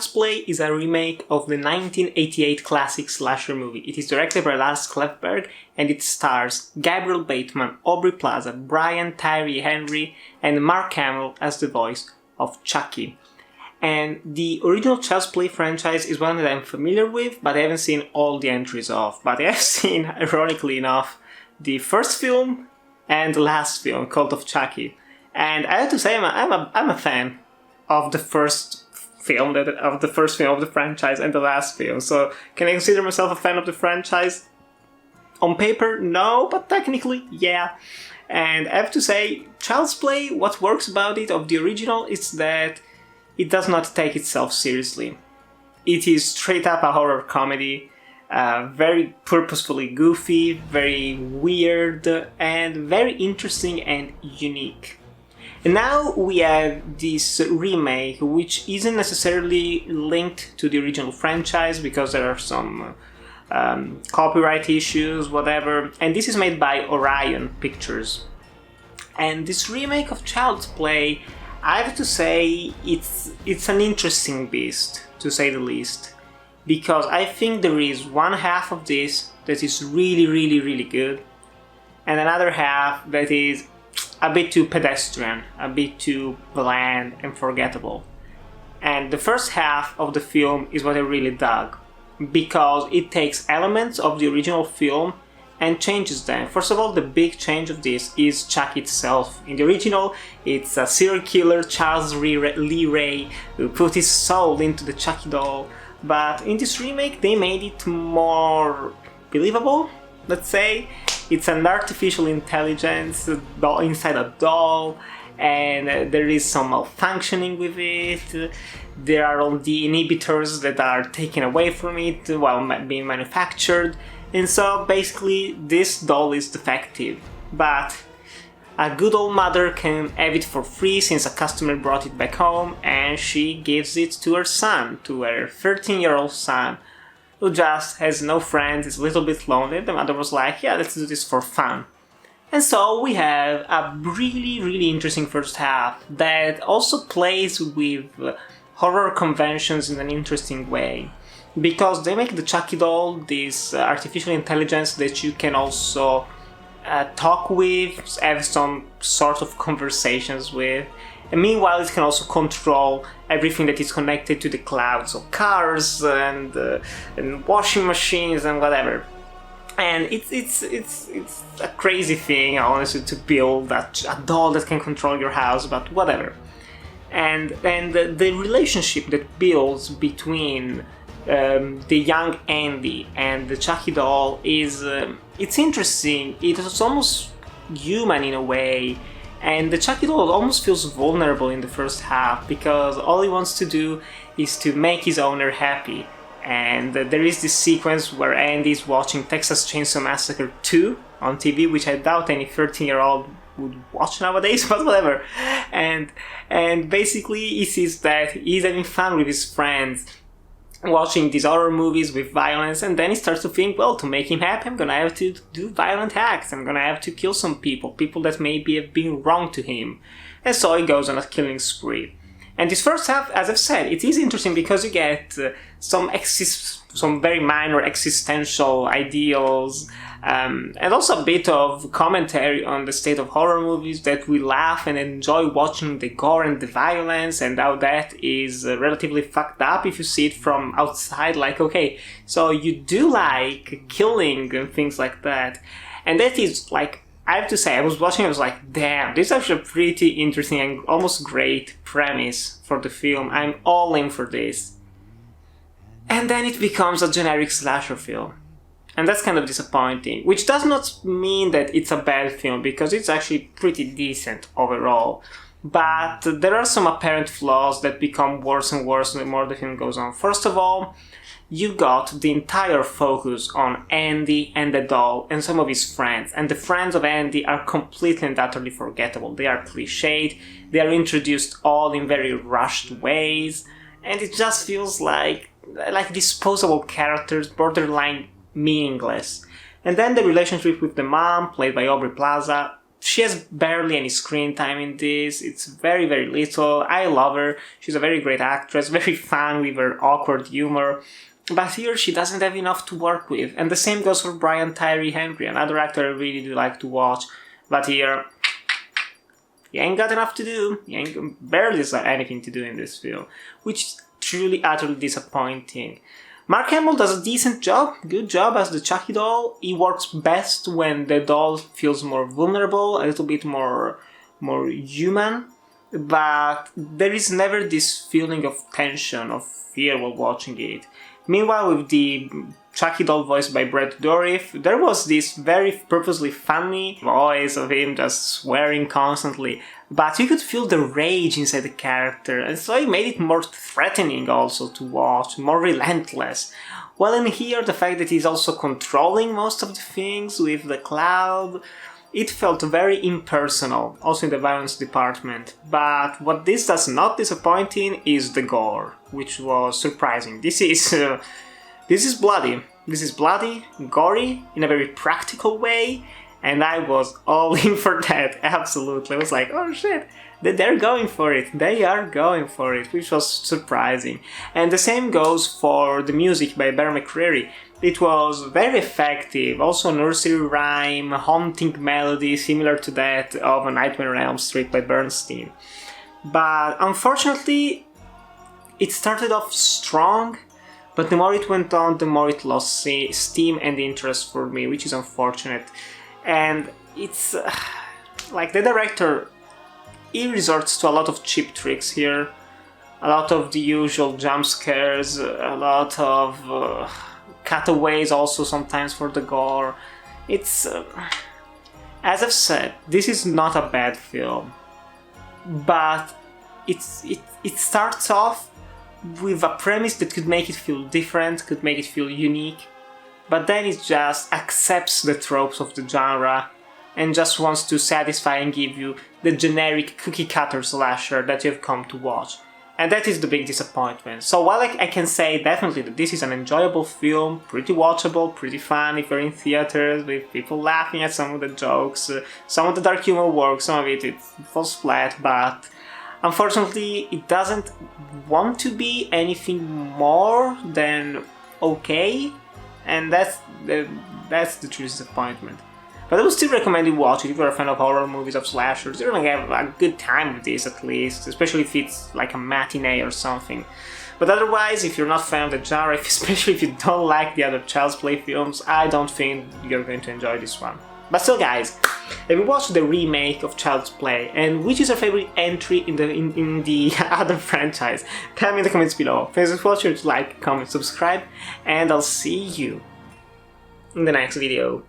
Child's Play is a remake of the 1988 classic slasher movie. It is directed by Lars Klevberg and it stars Gabriel Bateman, Aubrey Plaza, Tyree Henry, and Mark Hamill as the voice of Chucky. And the original Child's Play franchise is one that I'm familiar with, but I haven't seen all the entries of. But I have seen, ironically enough, the first film and the last film, Cult of Chucky. And I have to say, I'm a fan of the first film of the franchise and the last film. So can I consider myself a fan of the franchise? On paper, no, but technically, yeah. And I have to say, Child's Play, what works about it of the original is that it does not take itself seriously. It is straight up a horror comedy, very purposefully goofy, very weird, and very interesting and unique. And now we have this remake, which isn't necessarily linked to the original franchise because there are some copyright issues, whatever. And this is made by Orion Pictures. And this remake of Child's Play, I have to say, it's an interesting beast, to say the least. Because I think there is one half of this that is really, really, really good, and another half that is a bit too pedestrian, a bit too bland and forgettable. And the first half of the film is what I really dug, because it takes elements of the original film and changes them. First of all, the big change of this is Chucky itself. In the original, it's a serial killer, Charles Lee Ray, who put his soul into the Chucky doll. But in this remake, they made it more believable, let's say. It's an artificial intelligence inside a doll, and there is some malfunctioning with it. There are all the inhibitors that are taken away from it while being manufactured. And so basically this doll is defective. But a good old mother can have it for free since a customer brought it back home, and she gives it to her son, to her 13-year-old son, who just has no friends, is a little bit lonely. The mother was like, yeah, let's do this for fun. And so we have a really, really interesting first half that also plays with horror conventions in an interesting way. Because they make the Chucky doll this artificial intelligence that you can also talk with, have some sort of conversations with. And meanwhile, it can also control everything that is connected to the cloud, so cars and washing machines and whatever. And it's a crazy thing, honestly, to build a doll that can control your house, but whatever. And the relationship that builds between the young Andy and the Chucky doll is it's interesting. It's almost human in a way. And the Chucky doll almost feels vulnerable in the first half because all he wants to do is to make his owner happy. And there is this sequence where Andy is watching Texas Chainsaw Massacre 2 on TV, which I doubt any 13-year-old would watch nowadays, but whatever. And basically he sees that he's having fun with his friends, watching these horror movies with violence, and then he starts to think, well, to make him happy, I'm gonna have to do violent acts. I'm gonna have to kill some people that maybe have been wrong to him. And so he goes on a killing spree. And this first half, as I've said, it is interesting because you get some very minor existential ideals, and also a bit of commentary on the state of horror movies, that we laugh and enjoy watching the gore and the violence, and how that is relatively fucked up if you see it from outside, like, okay, so you do like killing and things like that. And that is, like, I have to say, I was watching, I was like, damn, this is actually a pretty interesting and almost great premise for the film. I'm all in for this. And then it becomes a generic slasher film. And that's kind of disappointing, which does not mean that it's a bad film, because it's actually pretty decent overall. But there are some apparent flaws that become worse and worse the more the film goes on. First of all, you got the entire focus on Andy and the doll and some of his friends. And the friends of Andy are completely and utterly forgettable. They are cliched, they are introduced all in very rushed ways, and it just feels like disposable characters, borderline meaningless. And then the relationship with the mom, played by Aubrey Plaza, she has barely any screen time in this. It's very, very little. I love her. She's a very great actress, very fun with her awkward humor. But here she doesn't have enough to work with. And the same goes for Tyree Henry, another actor I really do like to watch. But here, he ain't got enough to do. He ain't barely has anything to do in this film, which is truly, utterly disappointing. Mark Hamill does a decent job, good job as the Chucky doll. He works best when the doll feels more vulnerable, a little bit more human. But there is never this feeling of tension, of fear while watching it. Meanwhile, with the Chucky doll voiced by Brett Dourif, there was this very purposely funny voice of him just swearing constantly, but you could feel the rage inside the character, and so it made it more threatening also to watch, more relentless. While in here, the fact that he's also controlling most of the things with the cloud, it felt very impersonal, also in the violence department. But what this does not disappoint in is the gore, which was surprising. This is bloody. This is bloody, gory, in a very practical way, and I was all in for that, absolutely. I was like, oh shit, they're going for it. They are going for it, which was surprising. And the same goes for the music by Bear McCreary. It was very effective, also nursery rhyme, haunting melody similar to that of A Nightmare on Elm Street by Bernstein. But unfortunately, it started off strong, but the more it went on, the more it lost steam and interest for me, which is unfortunate. And it's like the director, he resorts to a lot of cheap tricks here, a lot of the usual jump scares, a lot of cutaways also sometimes for the gore. It's, as I've said, this is not a bad film, but it starts off with a premise that could make it feel different, could make it feel unique, but then it just accepts the tropes of the genre and just wants to satisfy and give you the generic cookie-cutter slasher that you've come to watch. And that is the big disappointment. So while I can say definitely that this is an enjoyable film, pretty watchable, pretty fun if you're in theaters, with people laughing at some of the jokes, some of the dark humor works, some of it falls flat, but unfortunately it doesn't want to be anything more than okay, and that's the true disappointment. But I would still recommend you watch it if you're a fan of horror movies, of slashers. You're gonna have a good time with this at least, especially if it's like a matinee or something. But otherwise, if you're not a fan of the genre, especially if you don't like the other Child's Play films, I don't think you're going to enjoy this one. But still, guys, have you watched the remake of Child's Play? And which is your favorite entry in the other franchise? Tell me in the comments below. Thanks for watching, like, comment, subscribe, and I'll see you in the next video.